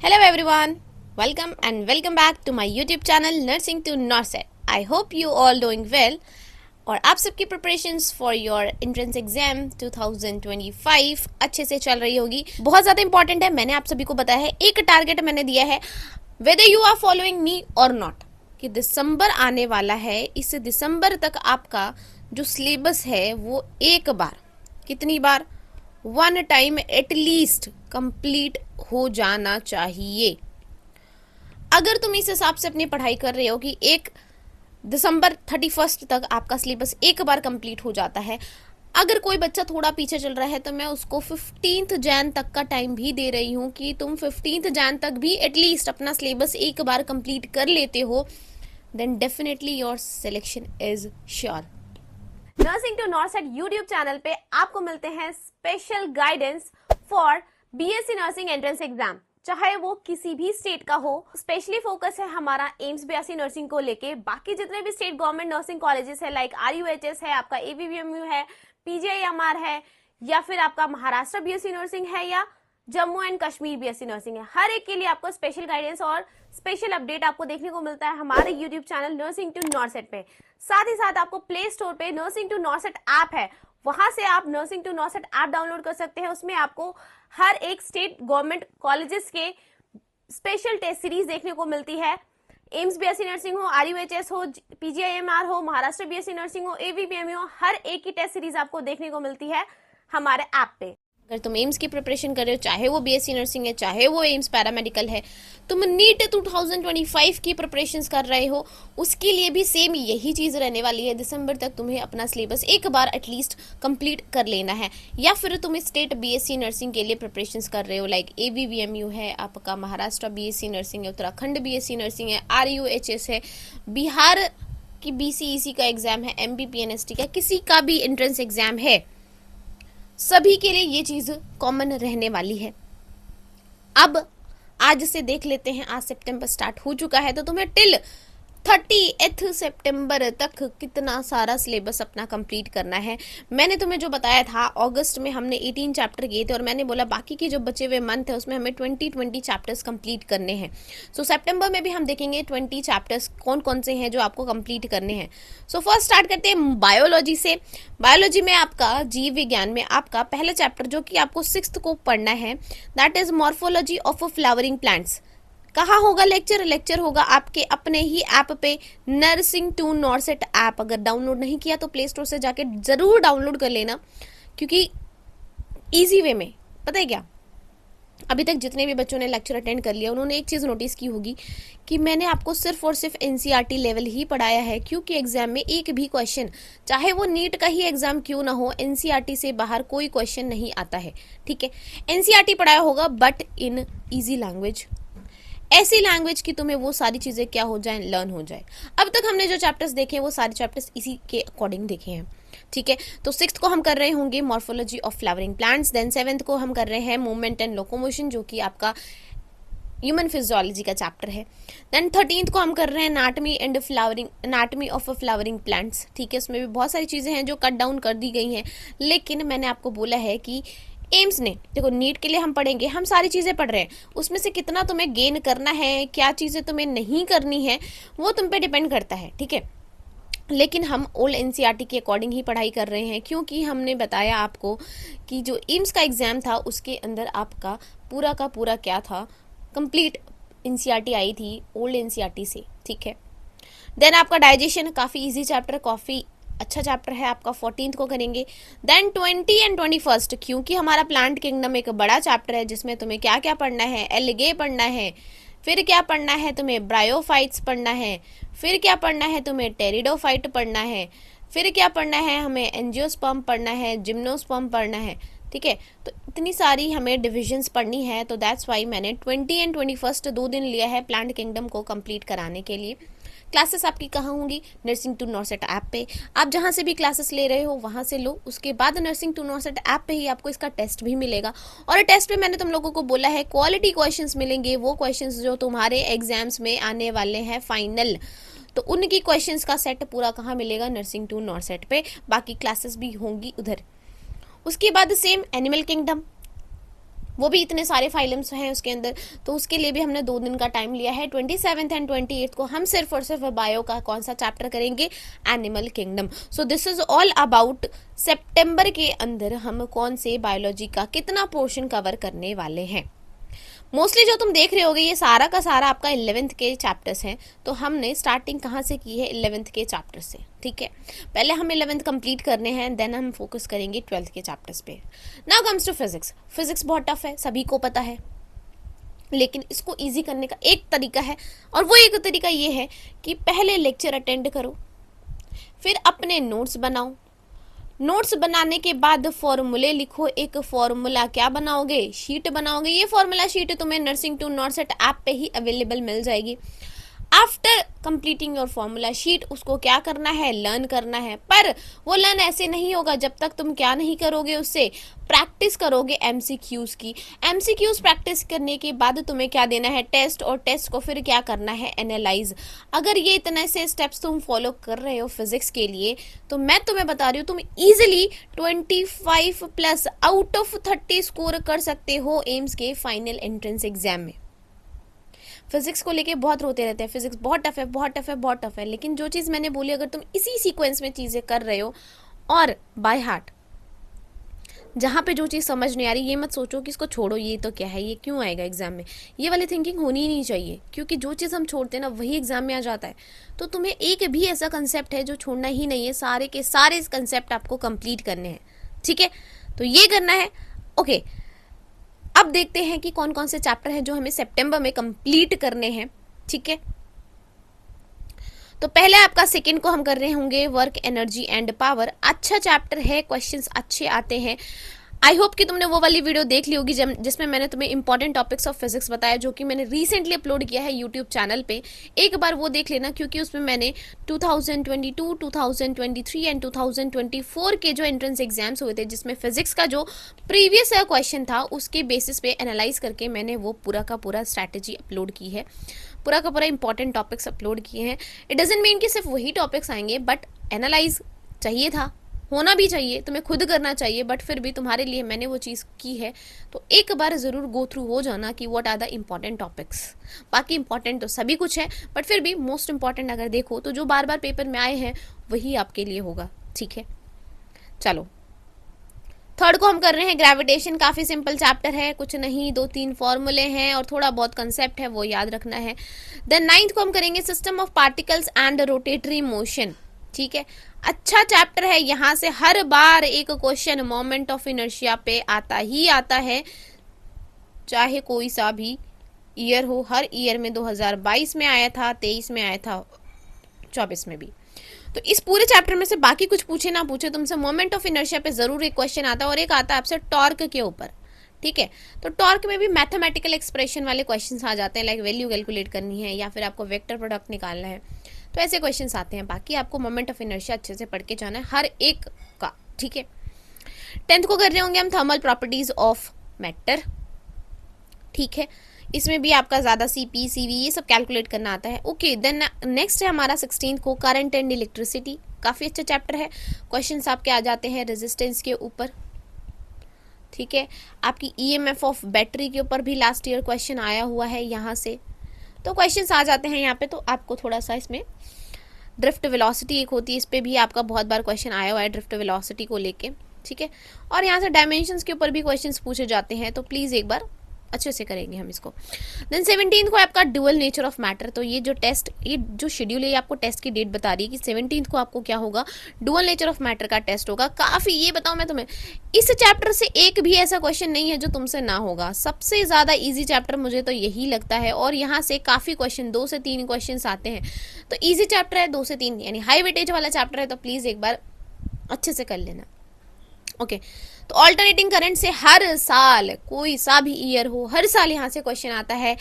Hello everyone, welcome back to my YouTube channel Nursing to Norset. I hope you all doing well और आप सबकी preparations for your entrance exam 2025 अच्छे से चल रही होगी। बहुत ज़्यादा इंपॉर्टेंट है, मैंने आप सभी को बताया है, एक टारगेट मैंने दिया है whether you are following me or not, कि दिसंबर आने वाला है, इस दिसंबर तक आपका जो सिलेबस है वो एक बार, कितनी बार, वन टाइम एटलीस्ट कंप्लीट हो जाना चाहिए। अगर तुम इस हिसाब से अपनी पढ़ाई कर रहे हो कि एक दिसंबर 31 तक आपका सिलेबस एक बार कंप्लीट हो जाता है, अगर कोई बच्चा थोड़ा पीछे चल रहा है तो मैं उसको 15 जैन तक का टाइम भी दे रही हूँ कि तुम 15 जैन तक भी एटलीस्ट अपना सिलेबस एक बार कंप्लीट कर लेते हो, then definitely your selection is sure. Nursing to NORCET YouTube channel पे आपको मिलते हैं special guidance for BSc nursing entrance exam, चाहे वो किसी भी स्टेट का हो। स्पेशली फोकस है हमारा एम्स बीएससी नर्सिंग को लेके। बाकी जितने भी स्टेट गवर्नमेंट नर्सिंग कॉलेजेस है, लाइक आरयूएचएस है, आपका एवीवीएमयू है, पीजीआईएमआर है, या फिर आपका महाराष्ट्र बीएससी नर्सिंग है, या Jammu and Kashmir BSc nursing है, हर एक के लिए आपको स्पेशल गाइडेंस और स्पेशल अपडेट आपको देखने को मिलता है हमारे YouTube channel nursing to NORCET पे। साथ ही साथ आपको प्ले स्टोर पे नर्सिंग टू नॉर्सेट ऐप है, वहां से आप nursing to NORCET app download कर सकते हैं। उसमें आपको हर एक स्टेट गवर्नमेंट कॉलेजेस के स्पेशल टेस्ट सीरीज देखने को मिलती है। एम्स बीएससी नर्सिंग हो, आरयूएचएस हो, पीजीआईएमआर हो, महाराष्ट्र बीएससी नर्सिंग हो, एवीपीएमयू हो, हर एक की टेस्ट सीरीज आपको देखने को मिलती है हमारे ऐप पे। अगर तुम एम्स की प्रिपरेशन कर रहे हो, चाहे वो बीएससी नर्सिंग है, चाहे वो एम्स पैरामेडिकल है, तुम नीट 2025 की प्रिपरेशंस कर रहे हो, उसके लिए भी सेम यही चीज रहने वाली है। दिसंबर तक तुम्हें अपना सिलेबस एक बार एटलीस्ट कंप्लीट कर लेना है। या फिर तुम स्टेट बीएससी नर्सिंग के लिए प्रिपरेशंस कर रहे हो, लाइक एवीवीएमयू है, आपका महाराष्ट्र बीएससी नर्सिंग है, उत्तराखंड बीएससी नर्सिंग है, आरयूएचएस है, बिहार की बीसीईसी का एग्जाम है, एमबीपीएनएसटी का किसी का भी एंट्रेंस एग्जाम है, सभी के लिए ये चीज कॉमन रहने वाली है। अब आज से देख लेते हैं, आज सितंबर स्टार्ट हो चुका है, तो तुम्हें टिल 30 सितंबर तक कितना सारा सिलेबस अपना कंप्लीट करना है। मैंने तुम्हें जो बताया था, अगस्त में हमने 18 चैप्टर किए थे और मैंने बोला बाकी के जो बचे हुए मंथ है उसमें हमें 20 चैप्टर्स कंप्लीट करने हैं। सो सितंबर में भी हम देखेंगे 20 चैप्टर्स कौन कौन से हैं जो आपको कंप्लीट करने हैं। सो फर्स्ट स्टार्ट करते हैं बायोलॉजी से। बायोलॉजी में आपका जीव विज्ञान में आपका पहला चैप्टर जो कि आपको 6th को पढ़ना है, that is morphology of flowering plants. कहाँ होगा लेक्चर? लेक्चर होगा आपके अपने ही ऐप पे, नर्सिंग टू नॉर्सेट ऐप। अगर डाउनलोड नहीं किया तो प्ले स्टोर से जाके जरूर डाउनलोड कर लेना, क्योंकि इजी वे में, पता है क्या, अभी तक जितने भी बच्चों ने लेक्चर अटेंड कर लिया उन्होंने एक चीज़ नोटिस की होगी कि मैंने आपको सिर्फ और सिर्फ एनसीईआरटी लेवल ही पढ़ाया है, क्योंकि एग्जाम में एक भी क्वेश्चन, चाहे वो नीट का ही एग्जाम क्यों ना हो, एनसीईआरटी से बाहर कोई क्वेश्चन नहीं आता है। ठीक है, एनसीईआरटी पढ़ाया होगा बट इन ईजी लैंग्वेज, ऐसी लैंग्वेज की तुम्हें वो सारी चीजें क्या हो जाए, लर्न हो जाए। अब तक हमने जो चैप्टर्स देखे हैं वो सारे चैप्टर्स इसी के अकॉर्डिंग देखे हैं। ठीक है, तो 6th को हम कर रहे होंगे morphology of flowering plants, then 7th को हम कर रहे हैं मूवमेंट एंड लोकोमोशन, जो कि आपका ह्यूमन फिजियोलॉजी का चैप्टर है। देन 13th को हम कर रहे हैं एनाटॉमी ऑफ फ्लावरिंग प्लांट्स। ठीक है, उसमें भी बहुत सारी चीजें हैं जो कट डाउन कर दी गई हैं, लेकिन मैंने आपको बोला है कि एम्स ने, देखो नीट के लिए हम पढ़ेंगे, हम सारी चीज़ें पढ़ रहे हैं, उसमें से कितना तुम्हें गेन करना है, क्या चीज़ें तुम्हें नहीं करनी है, वो तुम पे डिपेंड करता है। ठीक है, लेकिन हम ओल्ड एनसीईआरटी के अकॉर्डिंग ही पढ़ाई कर रहे हैं, क्योंकि हमने बताया आपको कि जो एम्स का एग्जाम था उसके अंदर आपका पूरा का पूरा क्या था, कंप्लीट एनसीईआरटी आई थी ओल्ड एनसीईआरटी से। ठीक है, देन आपका डाइजेशन काफ़ी ईजी चैप्टर, काफ़ी अच्छा चैप्टर है, आपका 14th को करेंगे। देन 20 एंड 21, क्योंकि हमारा प्लांट किंगडम एक बड़ा चैप्टर है जिसमें तुम्हें क्या क्या पढ़ना है, एल्गे पढ़ना है, फिर क्या पढ़ना है तुम्हें, ब्रायोफाइट्स पढ़ना है, फिर क्या पढ़ना है तुम्हें, टेरिडोफाइट पढ़ना है, फिर क्या पढ़ना है हमें, एंजियोस्पर्म पढ़ना है, जिम्नोस्पर्म पढ़ना है। ठीक है, तो इतनी सारी हमें डिविजन्स पढ़नी है, तो दैट्स वाई मैंने 20 एंड 21 2 दिन लिया है प्लांट किंगडम को कंप्लीट कराने के लिए। क्लासेस आपकी कहाँ होंगी? नर्सिंग टू नॉर्सेट ऐप पे। आप जहाँ से भी क्लासेस ले रहे हो वहाँ से लो, उसके बाद नर्सिंग टू नॉर्सेट ऐप पे ही आपको इसका टेस्ट भी मिलेगा। और टेस्ट पे मैंने तुम लोगों को बोला है क्वालिटी क्वेश्चंस मिलेंगे, वो क्वेश्चंस जो तुम्हारे एग्जाम्स में आने वाले हैं फाइनल, तो उनकी क्वेश्चंस का सेट पूरा कहाँ मिलेगा? नर्सिंग टू नॉर्सेट पे। बाकी क्लासेस भी होंगी उधर। उसके बाद सेम एनिमल किंगडम, वो भी इतने सारे फाइलम्स हैं उसके अंदर, तो उसके लिए भी हमने 2 दिन का टाइम लिया है। 27 एंड 28 को हम सिर्फ और सिर्फ बायो का कौन सा चैप्टर करेंगे, animal kingdom. So this is all about सितंबर के अंदर हम कौन से बायोलॉजी का कितना पोर्शन कवर करने वाले हैं। मोस्टली जो तुम देख रहे होगे ये सारा का सारा आपका 11th के चैप्टर्स हैं। तो हमने स्टार्टिंग कहाँ से की है, 11th के चैप्टर से, ठीक है। पहले हम 11th कंप्लीट करने हैं, देन हम फोकस करेंगे 12th के चैप्टर्स पे। Now comes to physics. Physics बहुत टफ है, सभी को पता है, लेकिन इसको इजी करने का एक तरीका है, और वो एक तरीका ये है कि पहले लेक्चर अटेंड करो, फिर अपने नोट्स बनाओ, नोट्स बनाने के बाद फॉर्मूले लिखो। एक फॉर्मूला क्या बनाओगे, शीट बनाओगे। ये फॉर्मूला शीट तुम्हें नर्सिंग टू नॉर्सेट ऐप पे ही अवेलेबल मिल जाएगी। After completing your formula sheet उसको क्या करना है, लर्न करना है। पर वो लर्न ऐसे नहीं होगा जब तक तुम क्या नहीं करोगे, उससे प्रैक्टिस करोगे एमसीक्यूज की। एमसीक्यूज प्रैक्टिस करने के बाद तुम्हें क्या देना है, टेस्ट, और टेस्ट को फिर क्या करना है, एनालाइज। अगर ये इतने से स्टेप्स तुम फॉलो कर रहे हो फिजिक्स के लिए, तो मैं तुम्हें बता रही हूँ तुम इजिली 25+ आउट ऑफ 30 स्कोर कर सकते हो एम्स के फाइनल एंट्रेंस एग्जाम में। फिजिक्स को लेके बहुत रोते रहते हैं, फिजिक्स बहुत टफ है, बहुत टफ है, बहुत टफ है, लेकिन जो चीज़ मैंने बोली अगर तुम इसी सीक्वेंस में चीज़ें कर रहे हो और बाय हार्ट, जहाँ पे जो चीज़ समझ नहीं आ रही ये मत सोचो कि इसको छोड़ो, ये तो क्या है, ये क्यों आएगा एग्जाम में, ये वाली थिंकिंग होनी ही नहीं चाहिए, क्योंकि जो चीज़ हम छोड़ते हैं ना वही एग्जाम में आ जाता है। तो तुम्हें एक भी ऐसा कंसेप्ट है जो छोड़ना ही नहीं है, सारे के सारे कंसेप्ट आपको कंप्लीट करने हैं, ठीक है। तो ये करना है, ओके। अब देखते हैं कि कौन कौन से चैप्टर हैं जो हमें सितंबर में कंप्लीट करने हैं, ठीक है। तो पहले आपका सेकंड को हम कर रहे होंगे वर्क, एनर्जी एंड पावर। अच्छा चैप्टर है, क्वेश्चंस अच्छे आते हैं। आई होप कि तुमने वो वाली वीडियो देख ली होगी जिसमें मैंने तुम्हें इंपॉर्टेंट टॉपिक्स ऑफ फिजिक्स बताया, जो कि मैंने रिसेंटली अपलोड किया है यूट्यूब चैनल पे। एक बार वो देख लेना, क्योंकि उसमें मैंने 2022, 2023 एंड 2024 के जो एंट्रेंस एग्जाम्स हुए थे, जिसमें फिजिक्स का जो प्रीवियस क्वेश्चन था उसके बेसिस पे एनालाइज करके मैंने वो पूरा का पूरा स्ट्रैटेजी अपलोड की है, पूरा का पूरा इंपॉर्टेंट टॉपिक्स अपलोड किए हैं। इट डजंट मीन कि सिर्फ वही टॉपिक्स आएंगे, बट एनालाइज चाहिए था, होना भी चाहिए, तुम्हें खुद करना चाहिए, बट फिर भी तुम्हारे लिए मैंने वो चीज़ की है, तो एक बार ज़रूर गो थ्रू हो जाना कि what are the important topics. बाकी इंपॉर्टेंट तो सभी कुछ है, बट फिर भी मोस्ट इंपॉर्टेंट अगर देखो तो जो बार बार पेपर में आए हैं वही आपके लिए होगा, ठीक है। चलो थर्ड को हम कर रहे हैं ग्रेविटेशन। काफ़ी सिंपल चैप्टर है, कुछ नहीं, 2-3 फॉर्मूले हैं और थोड़ा बहुत कंसेप्ट है, वो याद रखना है। देन 9th को हम करेंगे system of particles and rotatory motion, ठीक है। अच्छा चैप्टर है, यहाँ से हर बार एक क्वेश्चन मोमेंट ऑफ इनर्शिया पे आता ही आता है, चाहे कोई सा भी ईयर हो। हर ईयर में 2022 में आया था, 23 में आया था, 24 में भी। तो इस पूरे चैप्टर में से बाकी कुछ पूछे ना पूछे, तुमसे मोमेंट ऑफ इनर्शिया पे जरूर एक क्वेश्चन आता है, और एक आता है आपसे टॉर्क के ऊपर, ठीक है। तो टॉर्क में भी मैथमेटिकल एक्सप्रेशन वाले क्वेश्चंस आ जाते हैं, लाइक वैल्यू कैलकुलेट करनी है या फिर आपको वेक्टर प्रोडक्ट निकालना है, तो ऐसे क्वेश्चंस आते हैं। बाकी आपको मोमेंट ऑफ इनर्शिया अच्छे से पढ़ के जाना है हर एक का, ठीक है। 10th को कर रहे होंगे हम थर्मल प्रॉपर्टीज ऑफ मैटर, ठीक है। इसमें भी आपका ज़्यादा सीपी, सीवी ये सब कैलकुलेट करना आता है, ओके। देन नेक्स्ट है हमारा 16th को करंट एंड इलेक्ट्रिसिटी। काफ़ी अच्छा चैप्टर है, क्वेश्चंस आपके आ जाते हैं रेजिस्टेंस के ऊपर, ठीक है। आपकी ईएमएफ ऑफ बैटरी के ऊपर भी लास्ट ईयर क्वेश्चन आया हुआ है यहाँ से, तो क्वेश्चंस आ जाते हैं यहाँ पे। तो आपको थोड़ा सा इसमें ड्रिफ्ट वेलोसिटी एक होती है, इस पर भी आपका बहुत बार क्वेश्चन आया हुआ है ड्रिफ्ट वेलोसिटी को लेके, ठीक है। और यहाँ से डायमेंशंस के ऊपर भी क्वेश्चंस पूछे जाते हैं, तो प्लीज़ एक बार अच्छे से करेंगे हम इसको। देन 17th को आपका ड्यूअल नेचर ऑफ मैटर। तो ये जो टेस्ट, ये जो शेड्यूल है, आपको टेस्ट की डेट बता रही है कि 17th को आपको क्या होगा, ड्यूअल नेचर ऑफ मैटर का टेस्ट होगा। काफ़ी, ये बताऊँ मैं तुम्हें, इस चैप्टर से एक भी ऐसा क्वेश्चन नहीं है जो तुमसे ना होगा। सबसे ज़्यादा ईजी चैप्टर मुझे तो यही लगता है, और यहाँ से काफ़ी क्वेश्चन, 2 से 3 क्वेश्चन आते हैं। तो ईजी चैप्टर है, 2 से 3 यानी हाई वेटेज वाला चैप्टर है, तो प्लीज़ एक बार अच्छे से कर लेना, ओके। तो ऑल्टरनेटिंग करंट से हर साल, कोई सा भी ईयर हो, हर साल यहाँ से क्वेश्चन आता है,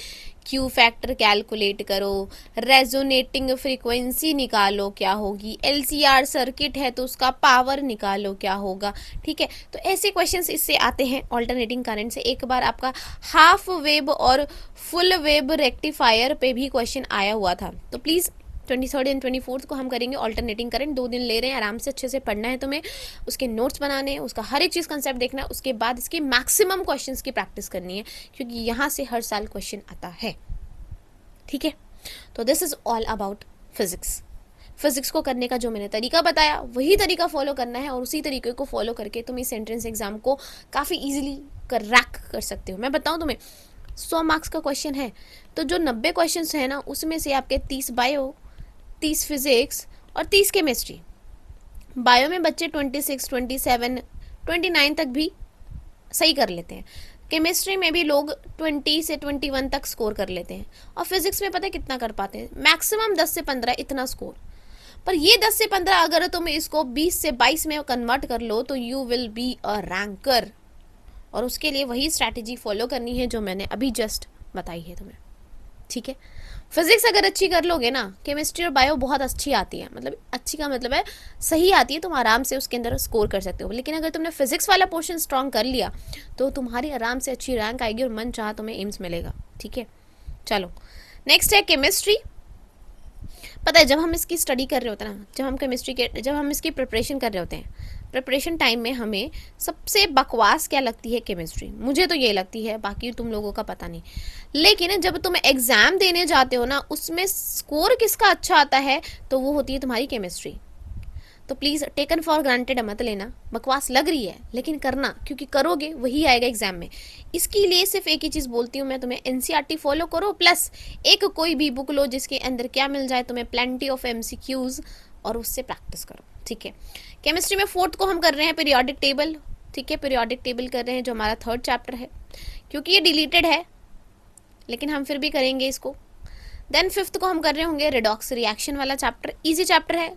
क्यू फैक्टर कैलकुलेट करो, रेजोनेटिंग फ्रीक्वेंसी निकालो क्या होगी, एलसीआर सर्किट है तो उसका पावर निकालो क्या होगा, ठीक है। तो ऐसे क्वेश्चंस इससे आते हैं ऑल्टरनेटिंग करंट से। एक बार आपका हाफ वेव और फुल वेव रेक्टिफायर पे भी क्वेश्चन आया हुआ था, तो प्लीज़ 23rd एंड 24th को हम करेंगे ऑल्टरनेटिंग करंट। 2 दिन ले रहे हैं, आराम से अच्छे से पढ़ना है तुम्हें, उसके नोट्स बनाने हैं, उसका हर एक चीज़ कंसेप्ट देखना है, उसके बाद इसकी मैक्सिमम क्वेश्चंस की प्रैक्टिस करनी है, क्योंकि यहाँ से हर साल क्वेश्चन आता है। ठीक है, तो this is all about physics. Physics को करने का जो मैंने तरीका बताया वही तरीका फॉलो करना है, और उसी तरीके को फॉलो करके तुम इस एंट्रेंस एग्जाम को काफ़ी ईजिली क्रैक कर सकते हो। मैं बताऊँ तुम्हें, 100 मार्क्स का क्वेश्चन है, तो जो 90 क्वेश्चन है ना, उसमें से आपके 30 बायो, 30 फिजिक्स और 30 केमिस्ट्री। बायो में बच्चे 26, 27, 29 तक भी सही कर लेते हैं। केमिस्ट्री में भी लोग 20 से 21 तक स्कोर कर लेते हैं, और फिजिक्स में पता है कितना कर पाते हैं, मैक्सिमम 10 से 15 इतना स्कोर। पर ये 10 से 15 अगर तुम इसको 20 से 22 में कन्वर्ट कर लो तो you will be a ranker, और उसके लिए वही स्ट्रैटेजी फॉलो करनी है जो मैंने अभी जस्ट बताई है तुम्हें। ठीक है, फिजिक्स अगर अच्छी कर लोगे ना, केमिस्ट्री और बायो बहुत अच्छी आती है, मतलब अच्छी का मतलब है सही आती है, तुम आराम से उसके अंदर स्कोर कर सकते हो। लेकिन अगर तुमने फिजिक्स वाला पोर्शन स्ट्रॉन्ग कर लिया तो तुम्हारी आराम से अच्छी रैंक आएगी और मन चाह तुम्हें एम्स मिलेगा। ठीक है, चलो नेक्स्ट है केमिस्ट्री। पता है जब हम इसकी स्टडी कर रहे होते हैं ना, जब हम इसकी प्रिपरेशन कर रहे होते हैं, प्रिपरेशन टाइम में हमें सबसे बकवास क्या लगती है, केमिस्ट्री। मुझे तो ये लगती है, बाकी तुम लोगों का पता नहीं। लेकिन जब तुम एग्जाम देने जाते हो ना, उसमें स्कोर किसका अच्छा आता है, तो वो होती है तुम्हारी केमिस्ट्री। तो प्लीज़ टेकन फॉर ग्रांटेड मत लेना, बकवास लग रही है लेकिन करना, क्योंकि करोगे वही आएगा एग्जाम में। इसके लिए सिर्फ एक ही चीज़ बोलती हूँ मैं तुम्हें, एनसीईआरटी फॉलो करो, प्लस एक कोई भी बुक लो जिसके अंदर क्या मिल जाए तुम्हें, प्लेंटी ऑफ एमसीक्यूज, और उससे प्रैक्टिस करो। ठीक है, केमिस्ट्री में 4th को हम कर रहे हैं पीरियोडिक टेबल। ठीक है, पीरियोडिक टेबल कर रहे हैं जो हमारा 3rd चैप्टर है, क्योंकि ये डिलीटेड है लेकिन हम फिर भी करेंगे इसको। देन 5th को हम कर रहे होंगे रिडॉक्स रिएक्शन वाला चैप्टर, ईजी चैप्टर है,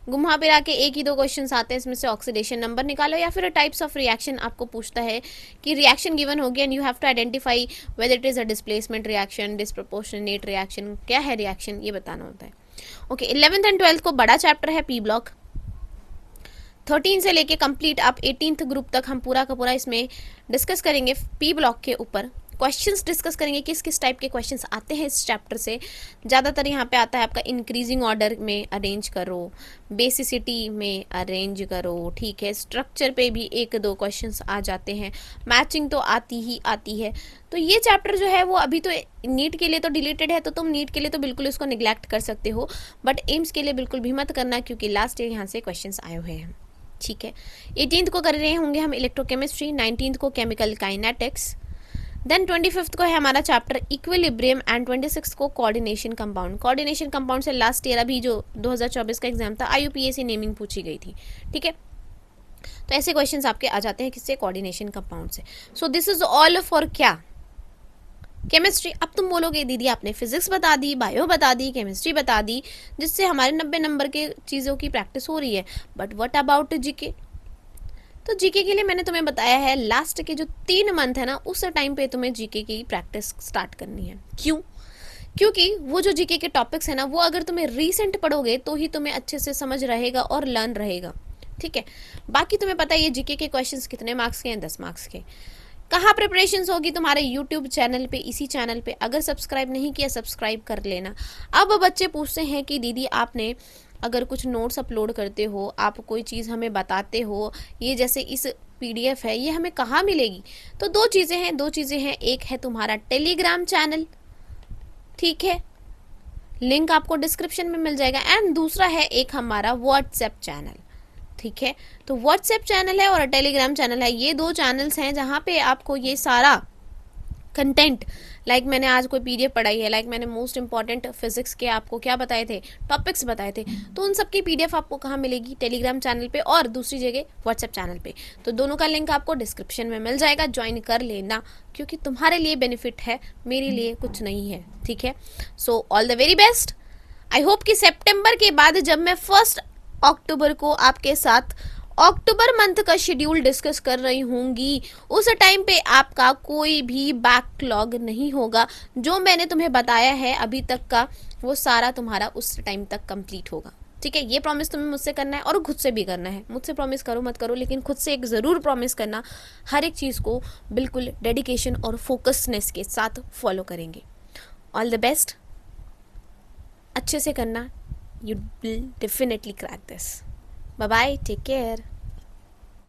घुमा फिरा के एक ही 2 क्वेश्चन आते हैं इसमें से, ऑक्सीडेशन नंबर निकालो, या फिर टाइप्स ऑफ रिएक्शन आपको पूछता है कि रिएक्शन गिवन होगी and you have to identify whether it is a displacement reaction, disproportionate reaction, क्या है रिएक्शन, ये बताना होता है। ओके, 11th एंड 12th को बड़ा चैप्टर है पी ब्लॉक। 13 से लेके कंप्लीट आप 18th ग्रुप तक हम पूरा का पूरा इसमें डिस्कस करेंगे पी ब्लॉक के ऊपर। क्वेश्चंस डिस्कस करेंगे, किस किस टाइप के क्वेश्चंस आते हैं इस चैप्टर से। ज़्यादातर यहाँ पे आता है आपका इंक्रीजिंग ऑर्डर में अरेंज करो, बेसिसिटी में अरेंज करो, ठीक है, स्ट्रक्चर पे भी 1-2 क्वेश्चंस आ जाते हैं, मैचिंग तो आती ही आती है। तो ये चैप्टर जो है वो अभी तो नीट के लिए तो डिलीटेड है, तो तुम नीट के लिए तो बिल्कुल इसको निगलेक्ट कर सकते हो, बट एम्स के लिए बिल्कुल भी मत करना, क्योंकि लास्ट ईयर यहाँ से क्वेश्चन आए हुए हैं। ठीक है, 18th को कर रहे होंगे हम इलेक्ट्रोकेमिस्ट्री, 19th को केमिकल काइनेटिक्स, देन 25th को है हमारा चैप्टर इक्विलिब्रियम, एंड 26th को कोऑर्डिनेशन कंपाउंड। कोऑर्डिनेशन कंपाउंड से लास्ट ईयर अभी जो 2024 का एग्जाम था, IUPAC नेमिंग पूछी गई थी। ठीक है, तो ऐसे क्वेश्चंस आपके आ जाते हैं किससे, कोऑर्डिनेशन कंपाउंड से। सो दिस इज ऑल फॉर क्या, केमिस्ट्री। अब तुम बोलोगे दीदी आपने फिजिक्स बता दी, बायो बता दी, केमिस्ट्री बता दी, जिससे हमारे 90 नंबर के चीज़ों की प्रैक्टिस हो रही है, बट व्हाट अबाउट जीके। तो जीके के लिए मैंने तुम्हें बताया है लास्ट के जो 3 मंथ है ना, उस टाइम पे तुम्हें जीके की प्रैक्टिस स्टार्ट करनी है। क्यों? क्योंकि वो जो जीके के टॉपिक्स है ना, वो अगर तुम्हें रीसेंट पढ़ोगे तो ही तुम्हें अच्छे से समझ रहेगा और लर्न रहेगा। ठीक है, बाकी तुम्हें पता है ये जीके के क्वेश्चंस कितने मार्क्स के हैं, 10 मार्क्स के। कहाँ प्रिपरेशंस होगी, तुम्हारे यूट्यूब चैनल पे, इसी चैनल पे। अगर सब्सक्राइब नहीं किया सब्सक्राइब कर लेना। अब बच्चे पूछते हैं कि दीदी आपने अगर कुछ नोट्स अपलोड करते हो, आप कोई चीज़ हमें बताते हो, ये जैसे इस PDF है, ये हमें कहाँ मिलेगी। तो 2 चीज़ें हैं, एक है तुम्हारा टेलीग्राम चैनल, ठीक है, लिंक आपको डिस्क्रिप्शन में मिल जाएगा, एंड दूसरा है एक हमारा व्हाट्सएप चैनल। ठीक है, तो व्हाट्सएप चैनल है और टेलीग्राम चैनल है, ये 2 चैनल्स हैं जहाँ पे आपको ये सारा कंटेंट, लाइक मैंने आज कोई PDF पढ़ाई है, लाइक मैंने मोस्ट इंपॉर्टेंट फिजिक्स के आपको क्या बताए थे, टॉपिक्स बताए थे, तो उन सबकी PDF आपको कहाँ मिलेगी, टेलीग्राम चैनल पे, और दूसरी जगह व्हाट्सएप चैनल पे। तो दोनों का लिंक आपको डिस्क्रिप्शन में मिल जाएगा, ज्वाइन कर लेना, क्योंकि तुम्हारे लिए बेनिफिट है, मेरे लिए कुछ नहीं है। ठीक है, so all the very best. I hope कि सेप्टेम्बर के बाद जब मैं 1 अक्टूबर को आपके साथ अक्टूबर मंथ का शेड्यूल डिस्कस कर रही होंगी, उस टाइम पे आपका कोई भी बैकलॉग नहीं होगा। जो मैंने तुम्हें बताया है अभी तक का, वो सारा तुम्हारा उस टाइम तक कंप्लीट होगा। ठीक है, ये प्रॉमिस तुम्हें मुझसे करना है और खुद से भी करना है। मुझसे प्रॉमिस करो मत करो, लेकिन खुद से एक ज़रूर प्रॉमिस करना, हर एक चीज़ को बिल्कुल डेडिकेशन और फोकसनेस के साथ फॉलो करेंगे। ऑल द बेस्ट, अच्छे से करना, you will definitely crack this. Bye bye, take care.